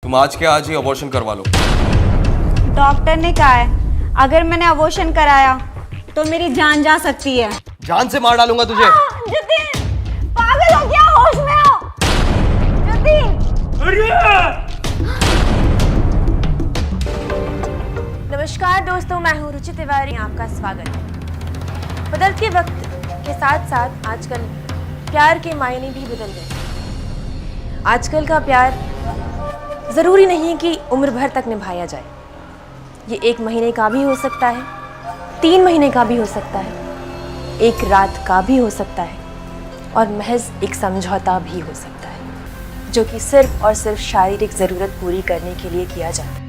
तुम आज के आज ही अबॉर्शन करवा लो। डॉक्टर ने कहा है अगर मैंने अबॉर्शन कराया तो मेरी जान जा सकती है। जान से मार डालूंगा तुझे। जतिन, पागल हो गया, होश में आओ। जतिन। नमस्कार दोस्तों, मैं हूँ रुचि तिवारी, आपका स्वागत है। बदलते वक्त के साथ साथ आजकल प्यार के मायने भी बदल गए। आजकल का प्यार ज़रूरी नहीं कि उम्र भर तक निभाया जाए। ये 1 महीने का भी हो सकता है, 3 महीने का भी हो सकता है, 1 रात का भी हो सकता है और महज एक समझौता भी हो सकता है, जो कि सिर्फ और सिर्फ शारीरिक ज़रूरत पूरी करने के लिए किया जाता है।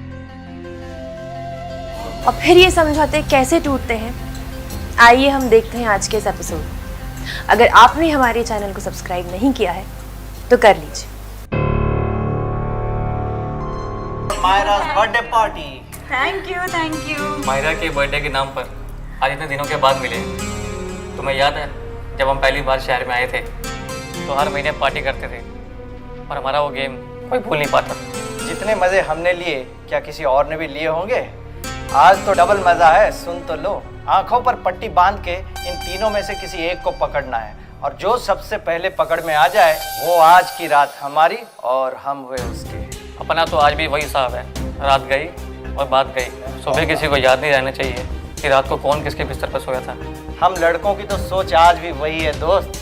और फिर ये समझौते कैसे टूटते हैं, आइए हम देखते हैं आज के इस एपिसोड। अगर आपने हमारे चैनल को सब्सक्राइब नहीं किया है तो कर लीजिए। Myra's birthday party. Thank you. Myra के बर्थडे के नाम पर आज इतने दिनों के बाद मिले। तुम्हें याद है जब हम पहली बार शहर में आए थे तो हर महीने पार्टी करते थे और हमारा वो गेम कोई भूल नहीं पाता। जितने मजे हमने लिए क्या किसी और ने भी लिए होंगे? आज तो डबल मजा है, सुन तो लो। आंखों पर पट्टी बांध के इन तीनों में से किसी एक को पकड़ना है और जो सबसे पहले पकड़ में आ जाए वो आज की रात हमारी और हम हुए उसके। अपना तो आज भी वही हिसाब है, रात गई और बात गई। सुबह किसी को याद नहीं रहना चाहिए कि रात को कौन किसके बिस्तर पर सोया था। हम लड़कों की तो सोच आज भी वही है दोस्त,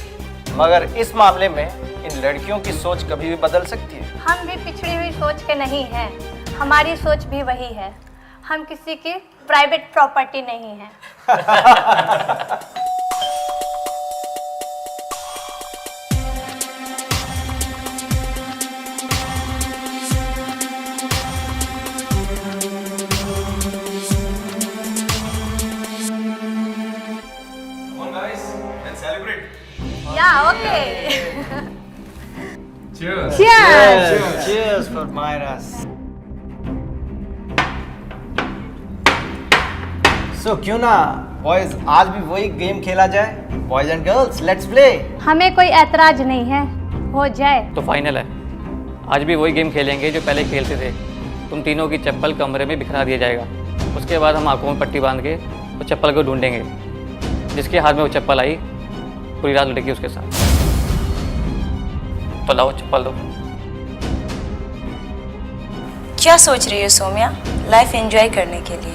मगर इस मामले में इन लड़कियों की सोच कभी भी बदल सकती है। हम भी पिछड़ी हुई सोच के नहीं हैं, हमारी सोच भी वही है। हम किसी की प्राइवेट प्रॉपर्टी नहीं है। या okay. Cheers for Myra's. So क्यों ना बॉयज आज भी वही गेम खेला जाए? Boys and girls let's play. हमें कोई ऐतराज नहीं है, हो जाए तो फाइनल है, आज भी वही गेम खेलेंगे जो पहले खेलते थे। तुम तीनों की चप्पल कमरे में बिखरा दिया जाएगा। उसके बाद हम आंखों में पट्टी बांध के वो चप्पल को ढूंढेंगे। जिसके हाथ में वो चप्पल आई पूरी रात लड़की उसके साथ। तो लाओ चप्पल दो। क्या सोच रही हो सोम्या? लाइफ एंजॉय करने के लिए।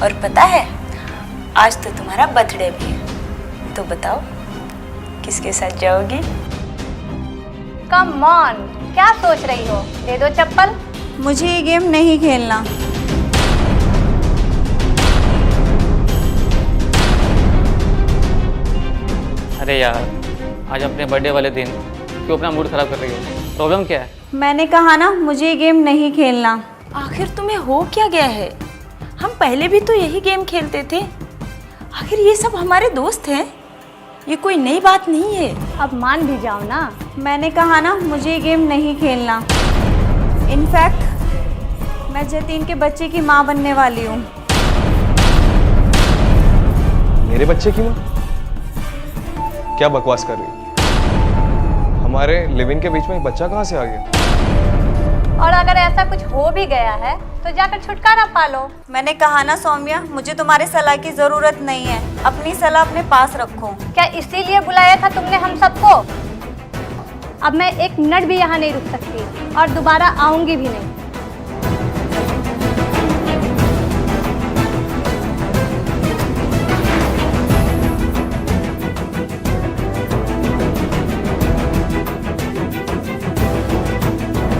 और पता है आज तो तुम्हारा बर्थडे भी है, तो बताओ किसके साथ जाओगी? कम ऑन, क्या सोच रही हो? दे दो चप्पल। मुझे ये गेम नहीं खेलना। अरे यार, आज अपने बर्थडे वाले दिन क्यों अपना मूड खराब कर रही हो? प्रॉब्लम क्या है? मैंने कहा ना मुझे ये गेम नहीं खेलना। आखिर तुम्हें हो क्या गया है? हम पहले भी तो यही गेम खेलते थे। आखिर ये सब हमारे दोस्त हैं, ये कोई नई बात नहीं है। अब मान भी जाओ ना। मैंने कहा ना मुझे ये गेम नहीं खेलना। इनफैक्ट मैं जतिन के बच्चे की माँ बनने वाली हूँ। मेरे बच्चे की माँ? क्या बकवास कर रही है? हमारे लिव इन के बीच में एक बच्चा कहाँ से आ गया? और अगर ऐसा कुछ हो भी गया है तो जाकर छुटकारा पालो। मैंने कहा ना सौम्या, मुझे तुम्हारे सलाह की जरूरत नहीं है। अपनी सलाह अपने पास रखो। क्या इसीलिए बुलाया था तुमने हम सबको? अब मैं एक मिनट भी यहाँ नहीं रुक सकती और दोबारा आऊंगी भी नहीं।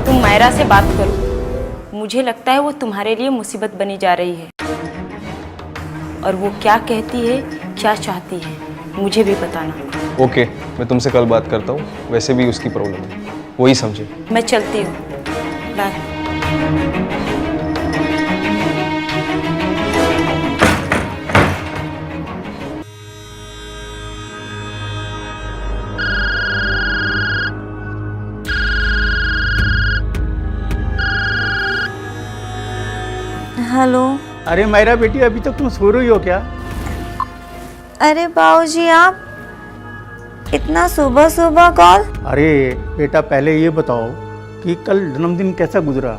तुम मायरा से बात करो, मुझे लगता है वो तुम्हारे लिए मुसीबत बनी जा रही है। और वो क्या कहती है, क्या चाहती है, मुझे भी बताना। ओके, मैं तुमसे कल बात करता हूँ। वैसे भी उसकी प्रॉब्लम है, वही समझे। मैं चलती हूँ, बाय। हेलो। अरे मायरा बेटी, अभी तक तुम सो रही हो क्या? अरे बाबूजी, आप इतना सुबह सुबह कॉल? अरे बेटा, पहले ये बताओ कि कल जन्मदिन कैसा गुजरा?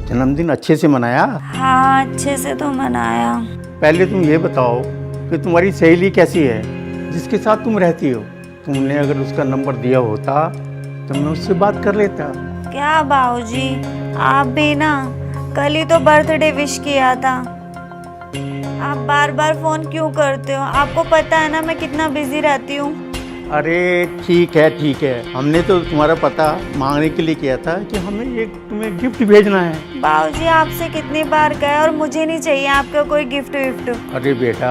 जन्मदिन अच्छे से मनाया? हाँ, अच्छे से तो मनाया। पहले तुम ये बताओ कि तुम्हारी सहेली कैसी है जिसके साथ तुम रहती हो? तुमने अगर उसका नंबर दिया होता तो मैं उससे बात कर लेता। क्या बाबूजी, आप भी ना कल ही तो बर्थडे विश किया था। आप बार बार फोन क्यों करते हो? आपको पता है ना मैं कितना बिजी रहती हूँ। अरे ठीक है, हमने तो तुम्हारा पता मांगने के लिए किया था कि हमें एक तुम्हें गिफ्ट भेजना है। बाबूजी आपसे कितनी बार कहा और मुझे नहीं चाहिए आपका कोई गिफ्ट विफ्ट। अरे बेटा,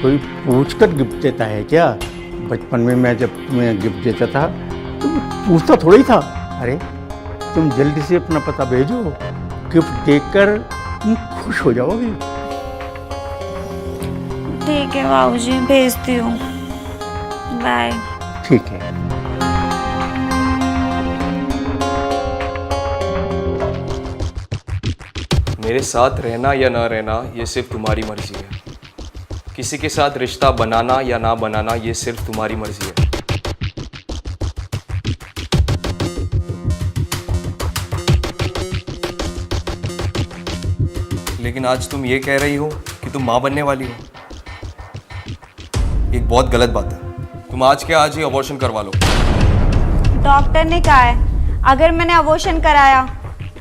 कोई पूछ कर गिफ्ट देता है क्या? बचपन में मैं जब तुम्हें गिफ्ट देता था तुम पूछता थोड़ा ही था। अरे तुम जल्दी से अपना पता भेजो, गिफ्ट देकर तुम खुश हो जाओगी। ठीक है बाबूजी, भेजती हूँ। बाय। ठीक है। मेरे साथ रहना या ना रहना ये सिर्फ तुम्हारी मर्जी है। किसी के साथ रिश्ता बनाना या ना बनाना ये सिर्फ तुम्हारी मर्जी है। लेकिन आज तुम ये कह रही हो कि तुम माँ बनने वाली हो। एक बहुत गलत बात है। तुम आज के आज ही अबॉर्शन करवा लो। डॉक्टर ने कहा है अगर मैंने अबॉर्शन कराया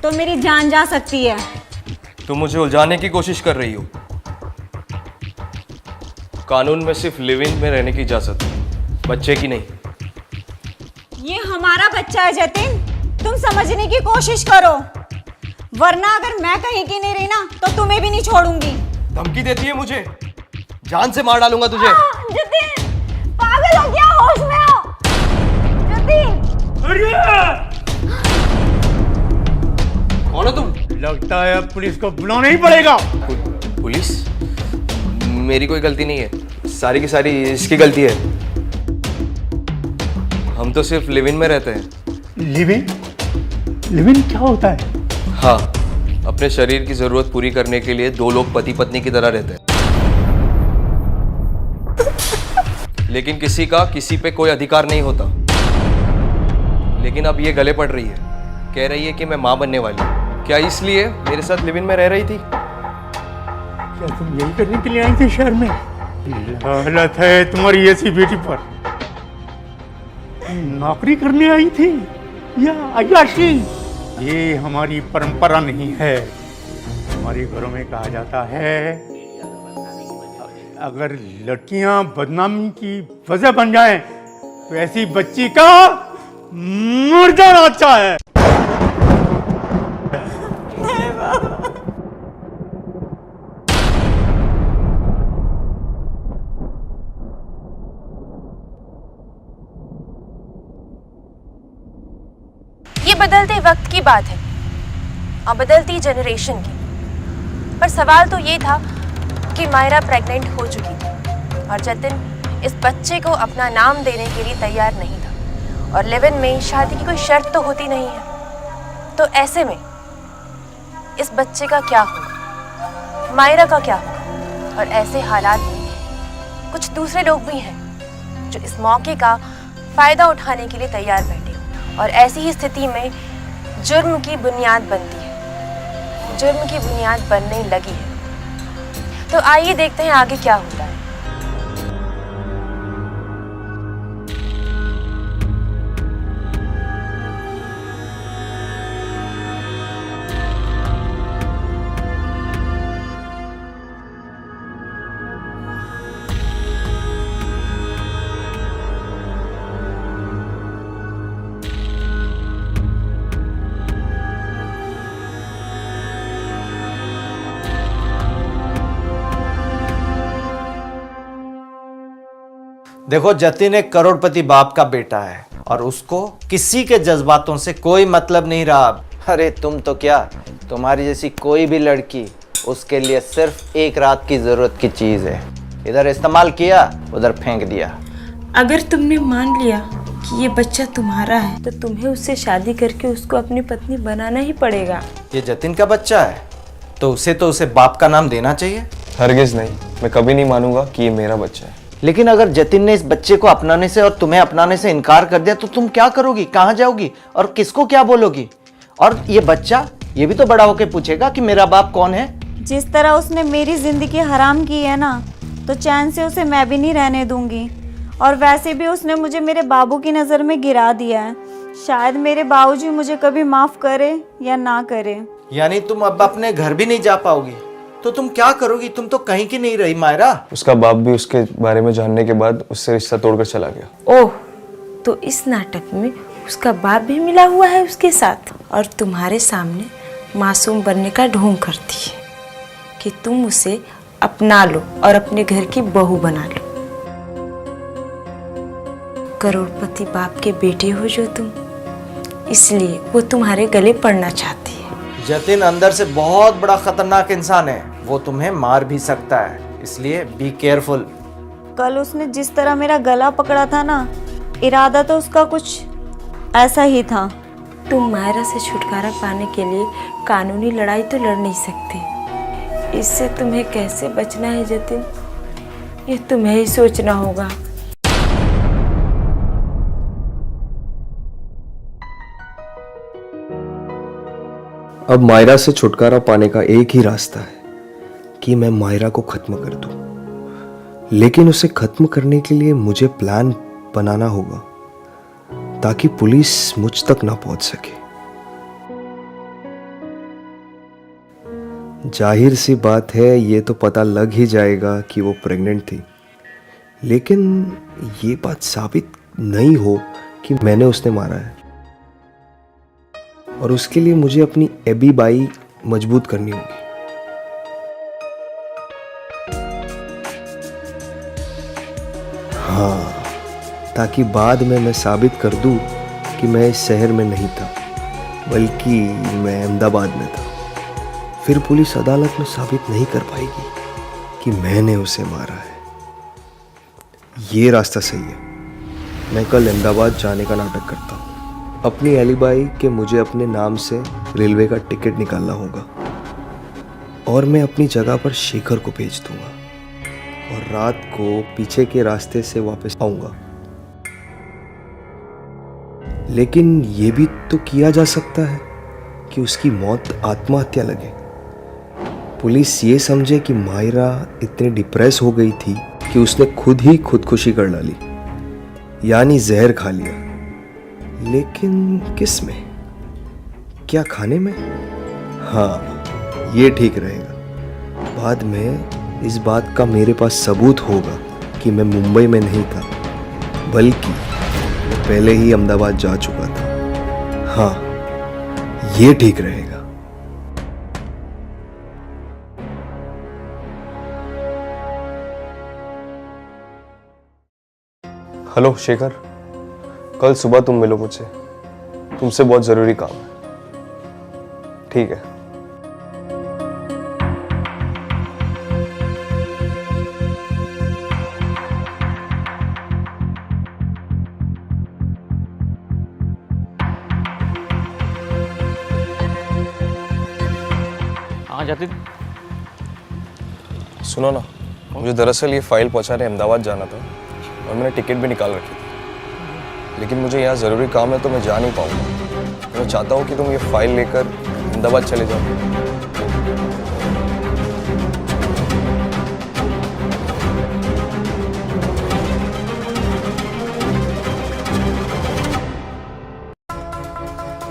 तो मेरी जान जा सकती है। तुम मुझे उलझाने की कोशिश कर रही हो। कानून में सिर्फ लिव इन में रहने की इजाजत है, बच्चे की नहीं। ये हमारा बच्चा है जतिन, तुम समझने की कोशिश करो, वरना अगर मैं कहीं की नहीं रही ना तो तुम्हें भी नहीं छोड़ूंगी। धमकी देती है मुझे? जान से मार डालूंगा तुझे। जतिन, पागल हो क्या? होश में हो जतिन? कौन हो तुम? लगता है पुलिस को बुलाना ही पड़ेगा। पुलिस? मेरी कोई गलती नहीं है, सारी की सारी इसकी गलती है। हम तो सिर्फ लिव इन में रहते हैं। लिव इन क्या होता है? हाँ, अपने शरीर की जरूरत पूरी करने के लिए दो लोग पति पत्नी की तरह रहते हैं। लेकिन किसी का किसी पे कोई अधिकार नहीं होता। लेकिन अब ये गले पड़ रही है, कह रही है कि मैं माँ बनने वाली हूँ। क्या इसलिए मेरे साथ लिव इन में रह रही थी? क्या तुम यही करने के लिए आई थी शहर में? लानत है तुम्हारी ऐसी बेटी पर। नौकरी करने आई थी या अय्याशी? ये हमारी परंपरा नहीं है। हमारे घरों में कहा जाता है अगर लड़कियां बदनामी की वजह बन जाएं तो ऐसी बच्ची का मर जाना अच्छा है। ये बदलते वक्त की बात है और बदलती जनरेशन की। पर सवाल तो ये था कि मायरा प्रेग्नेंट हो चुकी थी और जतिन इस बच्चे को अपना नाम देने के लिए तैयार नहीं था और लिव इन में शादी की कोई शर्त तो होती नहीं है। तो ऐसे में इस बच्चे का क्या होगा, मायरा का क्या होगा? और ऐसे हालात में कुछ दूसरे लोग भी हैं जो इस मौके का फ़ायदा उठाने के लिए तैयार बैठे हो और ऐसी ही स्थिति में जुर्म की बुनियाद बनती है, जुर्म की बुनियाद बनने लगी है। तो आइए देखते हैं आगे क्या होता है। देखो, जतिन एक करोड़पति बाप का बेटा है और उसको किसी के जज्बातों से कोई मतलब नहीं रहा। अरे तुम तो क्या, तुम्हारी जैसी कोई भी लड़की उसके लिए सिर्फ एक रात की जरूरत की चीज है। इधर इस्तेमाल किया, उधर फेंक दिया। अगर तुमने मान लिया कि ये बच्चा तुम्हारा है तो तुम्हें उससे शादी करके उसको अपनी पत्नी बनाना ही पड़ेगा। ये जतिन का बच्चा है तो उसे बाप का नाम देना चाहिए। हरगिज नहीं, मैं कभी नहीं मानूंगा कि ये मेरा बच्चा है। लेकिन अगर जतिन ने इस बच्चे को अपनाने से और तुम्हें अपनाने से इनकार कर दिया तो तुम क्या करोगी, कहाँ जाओगी और किसको क्या बोलोगी? और ये बच्चा ये भी तो बड़ा होके पूछेगा कि मेरा बाप कौन है। जिस तरह उसने मेरी ज़िंदगी हराम की है ना, तो चैन से उसे मैं भी नहीं रहने दूंगी। और वैसे भी उसने मुझे मेरे बाबू की नज़र में गिरा दिया है। शायद मेरे बाबूजी मुझे कभी माफ़ करे या ना करे। यानी तुम अब अपने घर भी नहीं जा पाओगी, तो तुम क्या करोगी? तुम तो कहीं की नहीं रही मायरा। उसका बाप भी उसके बारे में जानने के बाद उससे रिश्ता तोड़कर चला गया। ओह, तो इस नाटक में उसका बाप भी मिला हुआ है उसके साथ, और तुम्हारे सामने मासूम बनने का ढोंग करती है कि तुम उसे अपना लो और अपने घर की बहू बना लो। करोड़पति बाप के बेटे हो जो तुम, इसलिए वो तुम्हारे गले पड़ना चाहती है। जतिन अंदर से बहुत बड़ा खतरनाक इंसान है, वो तुम्हें मार भी सकता है, इसलिए बी केयरफुल। कल उसने जिस तरह मेरा गला पकड़ा था ना, इरादा तो उसका कुछ ऐसा ही था। तुम मायरा से छुटकारा पाने के लिए कानूनी लड़ाई तो लड़ नहीं सकते। इससे तुम्हें कैसे बचना है जतिन, ये तुम्हें ही सोचना होगा। अब मायरा से छुटकारा पाने का एक ही रास्ता है कि मैं मायरा को खत्म कर दूं। लेकिन उसे खत्म करने के लिए मुझे प्लान बनाना होगा ताकि पुलिस मुझ तक ना पहुंच सके। जाहिर सी बात है, ये तो पता लग ही जाएगा कि वो प्रेग्नेंट थी, लेकिन ये बात साबित नहीं हो कि मैंने उसे मारा है। और उसके लिए मुझे अपनी एबी बाई मजबूत करनी होगी। हाँ, ताकि बाद में मैं साबित कर दूं कि मैं इस शहर में नहीं था, बल्कि मैं अहमदाबाद में था। फिर पुलिस अदालत में साबित नहीं कर पाएगी कि मैंने उसे मारा है। ये रास्ता सही है। मैं कल अहमदाबाद जाने का नाटक करता हूँ। अपनी एलिबाई के मुझे अपने नाम से रेलवे का टिकट निकालना होगा, और मैं अपनी जगह पर शेखर को भेज दूंगा और रात को पीछे के रास्ते से वापस आऊंगा। लेकिन ये भी तो किया जा सकता है कि उसकी मौत आत्महत्या लगे। पुलिस ये समझे कि मायरा इतनी डिप्रेस हो गई थी कि उसने खुद ही खुदकुशी कर डाली, यानी जहर खा लिया। लेकिन किस में? क्या खाने में? हाँ, ये ठीक रहेगा। बाद में इस बात का मेरे पास सबूत होगा कि मैं मुंबई में नहीं था, बल्कि पहले ही अहमदाबाद जा चुका था। हाँ, ये ठीक रहेगा। हेलो शेखर, कल सुबह तुम मिलो मुझसे, तुमसे बहुत जरूरी काम है। ठीक है। हाँ जतिन, सुनो ना, मुझे दरअसल ये फाइल पहुंचाने अहमदाबाद जाना था और मैंने टिकट भी निकाल रखी थी, लेकिन मुझे यहाँ ज़रूरी काम है तो मैं जा नहीं पाऊँगा। मैं चाहता हूँ कि तुम ये फाइल लेकर अहमदाबाद चले जाओ।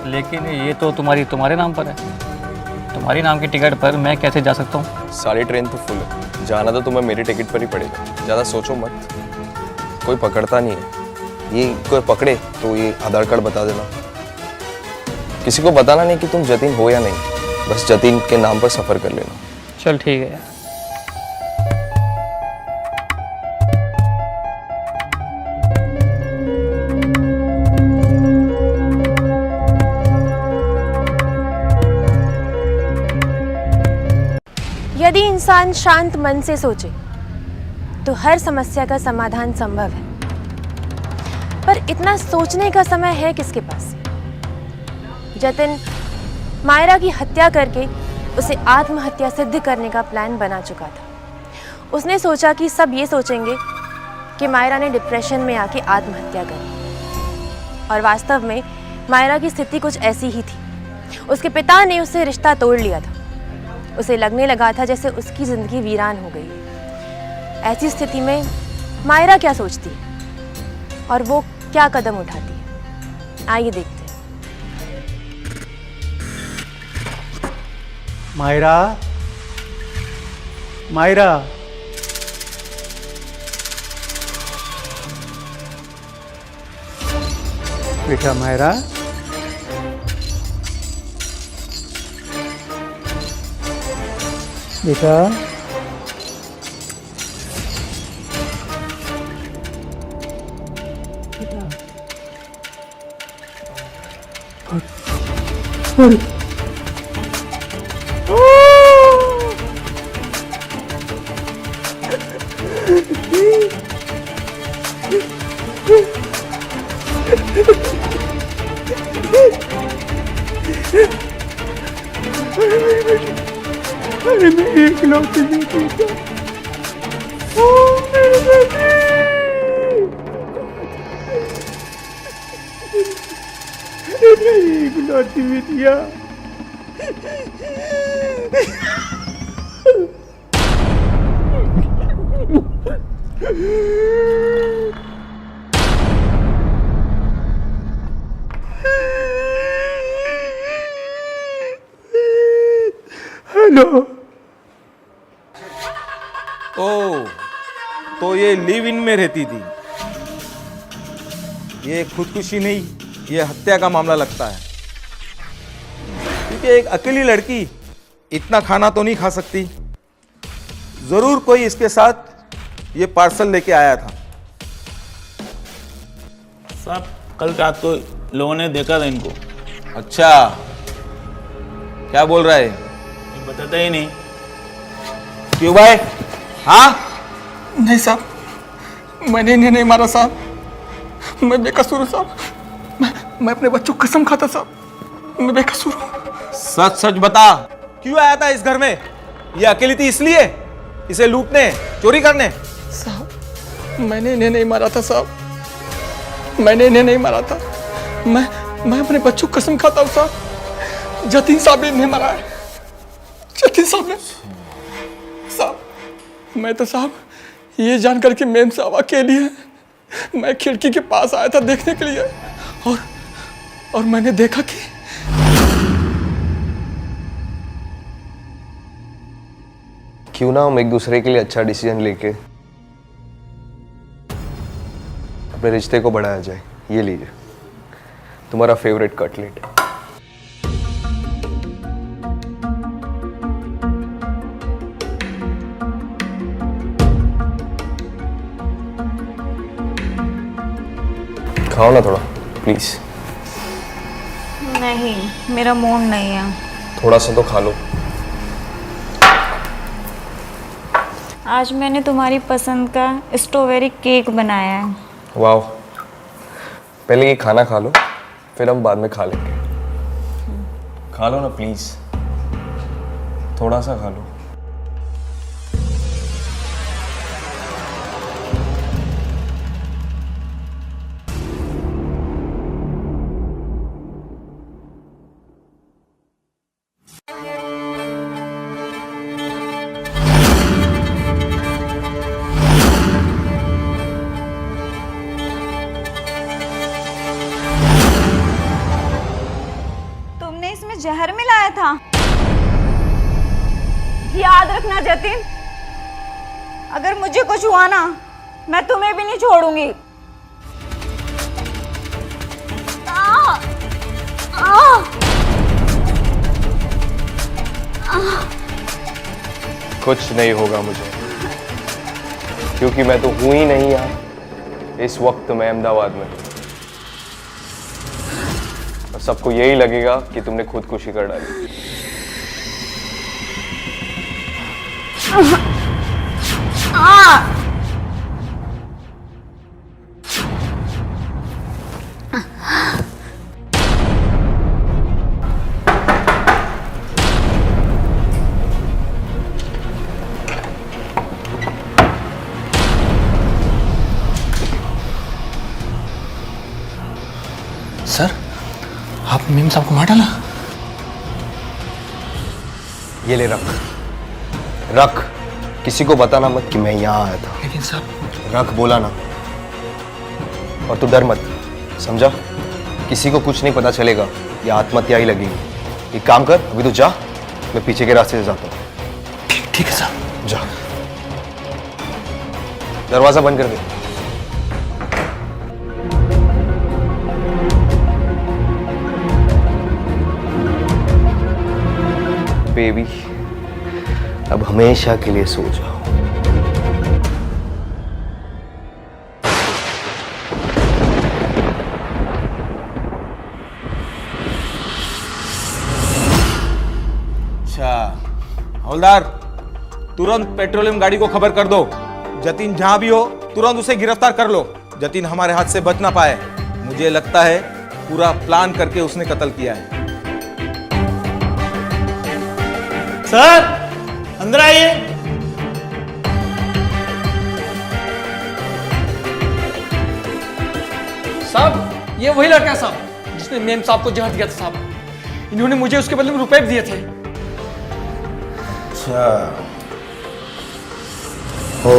लेकिन ये तो तुम्हारे नाम पर है। तुम्हारी नाम की टिकट पर मैं कैसे जा सकता हूँ? सारी ट्रेन तो फुल है, जाना तो तुम्हें मेरी टिकट पर ही पड़ेगा। ज़्यादा सोचो मत, कोई पकड़ता नहीं है। ये कोई पकड़े तो ये आधार कार्ड बता देना। किसी को बताना नहीं कि तुम जतिन हो या नहीं, बस जतिन के नाम पर सफ़र कर लेना। चल ठीक है। यदि इंसान शांत मन से सोचे तो हर समस्या का समाधान संभव है, पर इतना सोचने का समय है किसके पास? जतिन मायरा की हत्या करके उसे आत्महत्या सिद्ध करने का प्लान बना चुका था। उसने सोचा कि सब ये सोचेंगे कि मायरा ने डिप्रेशन में आके आत्महत्या करी, और वास्तव में मायरा की स्थिति कुछ ऐसी ही थी। उसके पिता ने उससे रिश्ता तोड़ लिया था। उसे लगने लगा था जैसे उसकी जिंदगी वीरान हो गई है। ऐसी स्थिति में मायरा क्या सोचती है और वो क्या कदम उठाती है, आइए देखते हैं। मायरा, मायरा, बेटा मायरा, बेटा, अरे मेरी इकलौती बेटी था। ओ मेरी बेटी, मेरी इकलौती बेटिया। हेलो। ओह, तो ये लिव इन में रहती थी। ये खुदकुशी नहीं, ये हत्या का मामला लगता है, क्योंकि एक अकेली लड़की इतना खाना तो नहीं खा सकती। जरूर कोई इसके साथ ये पार्सल लेके आया था। साहब कल रात को लोगों ने देखा था इनको। अच्छा, क्या बोल रहा है? ये बताता ही नहीं। क्यों भाई? हाँ? नहीं साहब, मैंने इन्हें नहीं मारा साहब, मैं बेकसूर हूँ साहब। मैं अपने बच्चों को कसम खाता साहब, मैं बेकसूर हूँ। सच सच बता, क्यों आया था इस घर में? ये अकेली थी इसलिए? इसे लूटने, चोरी करने? साहब मैंने इन्हें नहीं मारा था साहब, मैंने इन्हें नहीं मारा था। मैं अपने बच्चों को कसम खाता हूँ साहब, जतीन साहब ने इन्हें मारा है, जतीन साहब ने। साहब मैं तो साहब ये जानकर कि मेम साहब अकेली है, मैं खिड़की के पास आया था देखने के लिए, और मैंने देखा कि क्यों ना हम एक दूसरे के लिए अच्छा डिसीजन लेके अपने रिश्ते को बढ़ाया जाए। ये लीजिए तुम्हारा फेवरेट कटलेट। खाओ ना थोड़ा प्लीज। नहीं, मेरा मूड नहीं है। थोड़ा सा तो खा लो। आज मैंने तुम्हारी पसंद का स्ट्रॉबेरी केक बनाया है। वाह, पहले ये खाना खा लो, फिर हम बाद में खा लेंगे। खा लो ना प्लीज, थोड़ा सा खा लो। जहर मिलाया था। याद रखना जतिन, अगर मुझे कुछ हुआ ना, मैं तुम्हें भी नहीं छोड़ूंगी। कुछ नहीं होगा मुझे, क्योंकि मैं तो हूं ही नहीं यार। इस वक्त मैं अहमदाबाद में, और सबको यही लगेगा कि तुमने खुदकुशी कर डाली। सर, आप मेम साहब को मार डाला? ये ले रख रख, किसी को बताना मत कि मैं यहाँ आया था। लेकिन साहब, रख बोला ना। और तू डर मत, समझा? किसी को कुछ नहीं पता चलेगा, ये आत्महत्या ही लगेगी। एक काम कर, अभी तू जा, मैं पीछे के रास्ते से जाता हूँ। ठीक है साहब। जा, दरवाजा बंद कर दे। बेबी, अब हमेशा के लिए सो जाओ। अच्छा हवलदार, तुरंत पेट्रोलियम गाड़ी को खबर कर दो। जतिन जहां भी हो तुरंत उसे गिरफ्तार कर लो। जतिन हमारे हाथ से बच ना पाए। मुझे लगता है पूरा प्लान करके उसने कत्ल किया है। सर अंदर आइए। साहब, ये वही लड़का है साहब जिसने मेम साहब को जहर दिया था साहब। इन्होंने मुझे उसके बदले में रुपए भी दिए थे। अच्छा हो,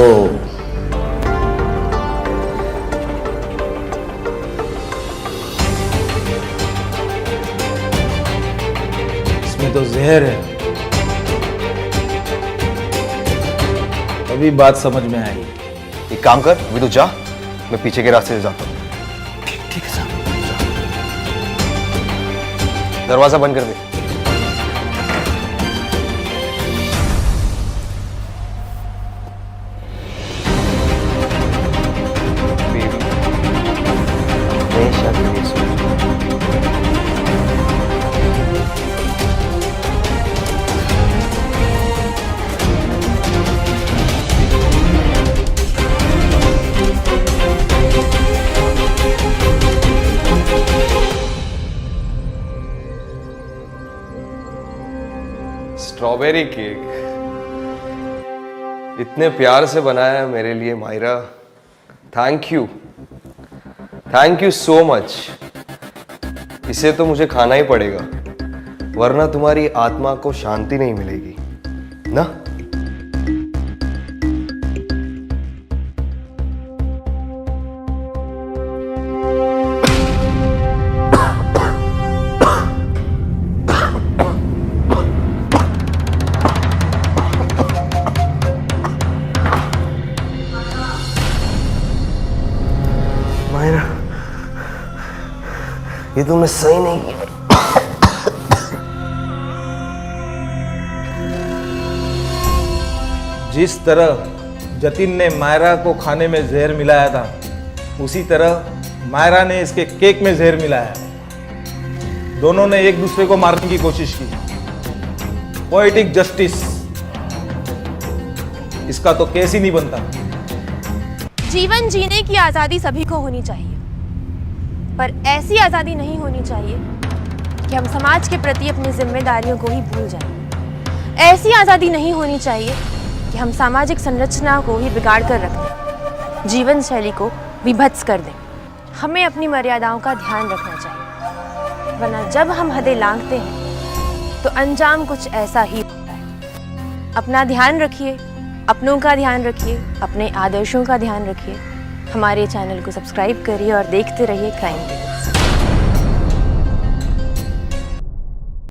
इसमें तो जहर है। अभी बात समझ में आई। एक काम कर, अभी तू जा, मैं पीछे के रास्ते से जाता हूँ। ठीक है साहब। दरवाजा बंद कर दे। बेबी, हमेशा के लिए सो जाओ। स्ट्रॉबेरी केक इतने प्यार से बनाया है मेरे लिए Myra. Thank you so much. इसे तो मुझे खाना ही पड़ेगा, वरना तुम्हारी आत्मा को शांति नहीं मिलेगी ना। मायरा, ये तुमने सही नहीं किया। जिस तरह जतिन ने मायरा को खाने में जहर मिलाया था, उसी तरह मायरा ने इसके केक में जहर मिलाया। दोनों ने एक दूसरे को मारने की कोशिश की। पोएटिक जस्टिस, इसका तो केस ही नहीं बनता। जीवन जीने की आज़ादी सभी को होनी चाहिए, पर ऐसी आज़ादी नहीं होनी चाहिए कि हम समाज के प्रति अपनी जिम्मेदारियों को ही भूल जाएं। ऐसी आज़ादी नहीं होनी चाहिए कि हम सामाजिक संरचना को ही बिगाड़ कर रख दें, जीवन शैली को विभत्स कर दें। हमें अपनी मर्यादाओं का ध्यान रखना चाहिए, वरना जब हम हदें लांघते हैं तो अंजाम कुछ ऐसा ही होता है। अपना ध्यान रखिए, अपनों का ध्यान रखिए, अपने आदर्शों का ध्यान रखिए। हमारे चैनल को सब्सक्राइब करिए और देखते रहिए क्राइम वीडियोस।